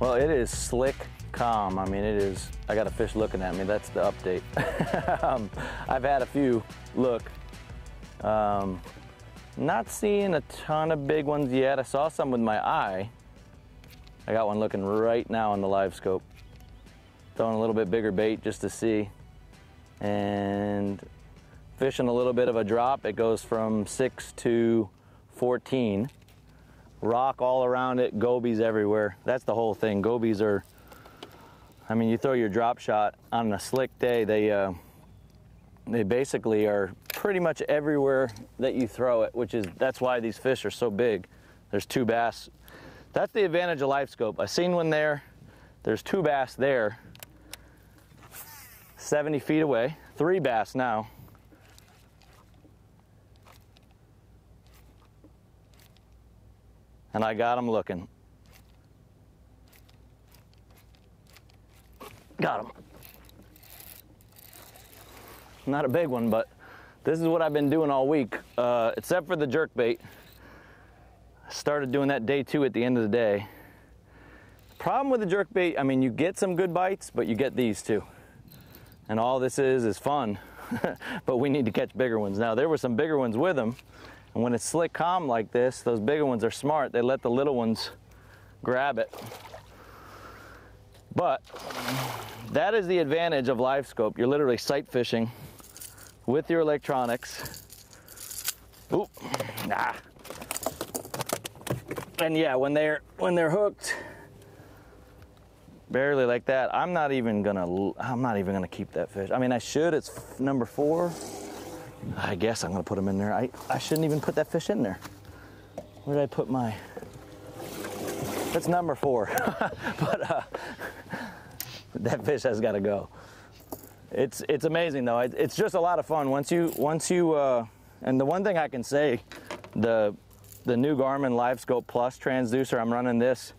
Well, it is slick calm. I mean, it is, I got a fish looking at me. That's the update. I've had a few look. Not seeing a ton of big ones yet. I saw some with my eye. I got one looking right now on the live scope. Throwing a little bit bigger bait just to see. And fishing a little bit of a drop. It goes from 6 to 14. Rock all around it, gobies everywhere. That's the whole thing. Gobies are, I mean, you throw your drop shot on a slick day, they basically are pretty much everywhere that you throw it, that's why these fish are so big. There's 2 bass. That's the advantage of live scope. I seen one there. There's 2 bass there, 70 feet away, 3 bass now. And I got them looking. Got them. Not a big one, but this is what I've been doing all week, except for the jerk bait. I started doing that day 2 at the end of the day. Problem with the jerk bait, I mean, you get some good bites, but you get these too. And all this is fun, but we need to catch bigger ones. Now, there were some bigger ones with them. And when it's slick calm like this, those bigger ones are smart. They let the little ones grab it. But that is the advantage of live scope. You're literally sight fishing with your electronics. Oop, nah. And yeah, when they're hooked, barely like that, I'm not even gonna keep that fish. I mean, I should. It's number 4. I guess I'm gonna put them in there. I shouldn't even put that fish in there. Where did I put my? That's number 4. But that fish has got to go. It's amazing though. It's just a lot of fun once you and the one thing I can say, the new Garmin Live Scope Plus transducer, I'm running this.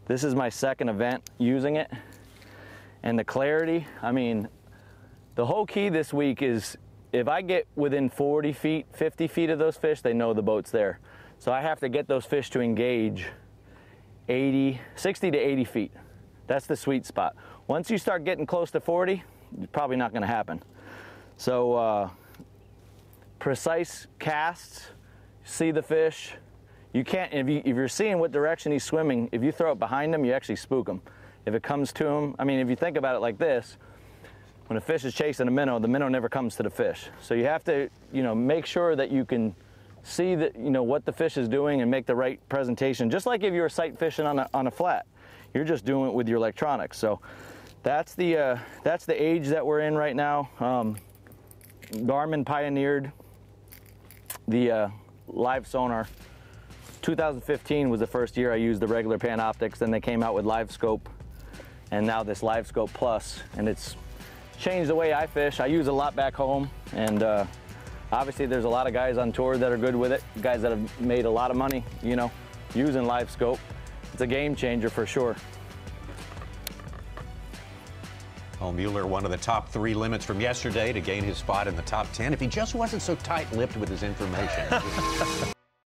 This is my 2nd event using it, and the clarity. I mean, the whole key this week is, if I get within 40 feet, 50 feet of those fish, they know the boat's there. So I have to get those fish to engage 60 to 80 feet. That's the sweet spot. Once you start getting close to 40, it's probably not gonna happen. So precise casts, see the fish. You can't, if you're seeing what direction he's swimming, if you throw it behind him, you actually spook him. If it comes to him, I mean, if you think about it like this, when a fish is chasing a minnow, the minnow never comes to the fish. So you have to, make sure that you can see that, what the fish is doing and make the right presentation. Just like if you're sight fishing on a flat, you're just doing it with your electronics. So that's the age that we're in right now. Garmin pioneered the live sonar. 2015 was the first year I used the regular Panoptics. Then they came out with Live Scope, and now this Live Scope Plus, and it's changed the way I fish. I use it a lot back home, and obviously there's a lot of guys on tour that are good with it, guys that have made a lot of money, using Live Scope. It's a game changer for sure. Paul Mueller, one of the top 3 limits from yesterday to gain his spot in the top 10, if he just wasn't so tight-lipped with his information.